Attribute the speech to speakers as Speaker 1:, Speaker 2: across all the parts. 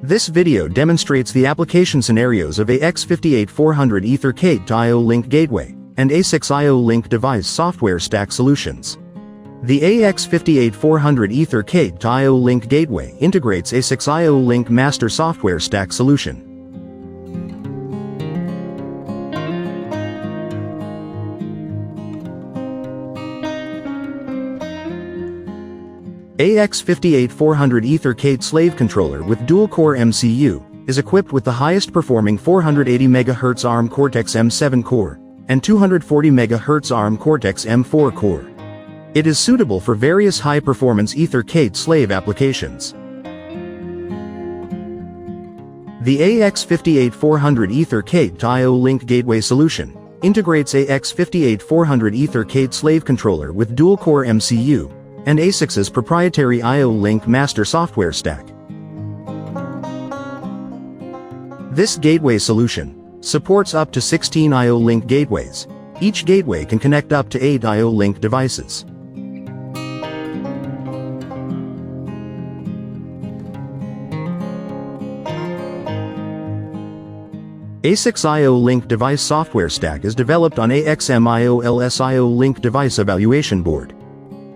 Speaker 1: This video demonstrates the application scenarios of AX58400 EtherCAT IO-Link Gateway and ASIX IO-Link device software stack solutions. The AX58400 EtherCAT IO-Link Gateway integrates ASIX IO-Link master software stack solution. AX58400 EtherCAT Slave Controller with Dual-Core MCU is equipped with the highest performing 480 MHz ARM Cortex-M7 core and 240 MHz ARM Cortex-M4 core. It is suitable for various high-performance EtherCAT slave applications. The AX58400 EtherCAT IO-Link Gateway solution integrates AX58400 EtherCAT Slave Controller with Dual-Core MCU and ASIC's proprietary IO-Link master software stack. This gateway solution supports up to 16 IO-Link gateways. Each gateway can connect up to 8 IO-Link devices. ASIX IO-Link device software stack is developed on AXM-IOLS IO-Link device evaluation board.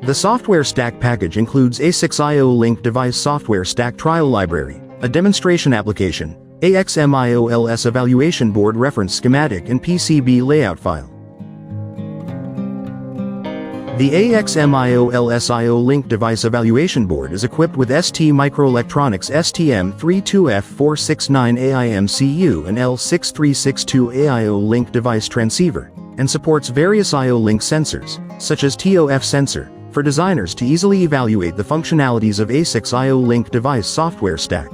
Speaker 1: The software stack package includes ASIX IO-Link device software stack trial library, a demonstration application, AXM-IOLS evaluation board reference schematic and PCB layout file. The AXM-IOLS IO-Link device evaluation board is equipped with ST Microelectronics STM32F469AI MCU and L6362A IO-Link device transceiver, and supports various IO-Link sensors, such as ToF sensor, for designers to easily evaluate the functionalities of ASIX IO-Link device software stack.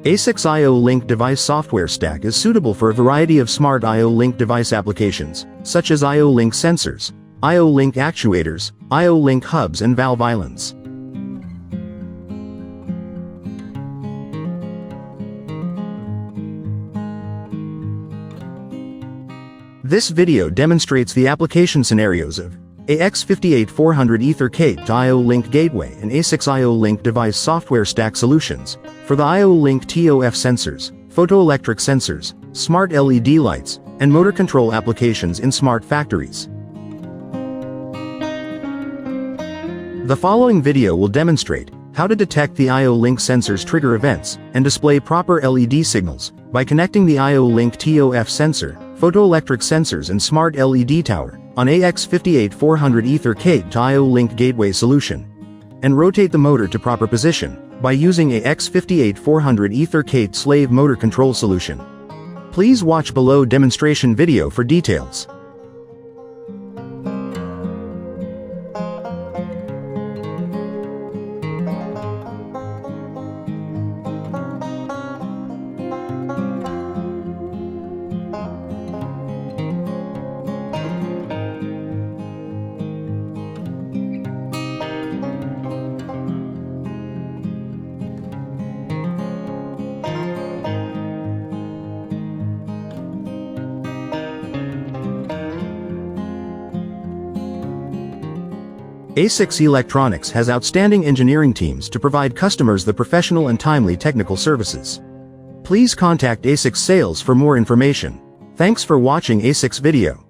Speaker 1: ASIX IO-Link device software stack is suitable for a variety of smart IO-Link device applications, such as IO-Link sensors, IO-Link actuators, IO-Link hubs and valve islands. This video demonstrates the application scenarios of AX58400 EtherCAT IO-Link Gateway and ASIX IO-Link device software stack solutions for the IO-Link ToF sensors, photoelectric sensors, smart LED lights, and motor control applications in smart factories. The following video will demonstrate how to detect the IO-Link sensors trigger events and display proper LED signals by connecting the IO-Link ToF sensor, photoelectric sensors and smart LED tower on AX58400 EtherCAT IO-Link Gateway solution, and rotate the motor to proper position by using AX58400 EtherCAT Slave Motor Control solution. Please watch below demonstration video for details. ASIX Electronics has outstanding engineering teams to provide customers the professional and timely technical services. Please contact ASIX Sales for more information. Thanks for watching ASIX video.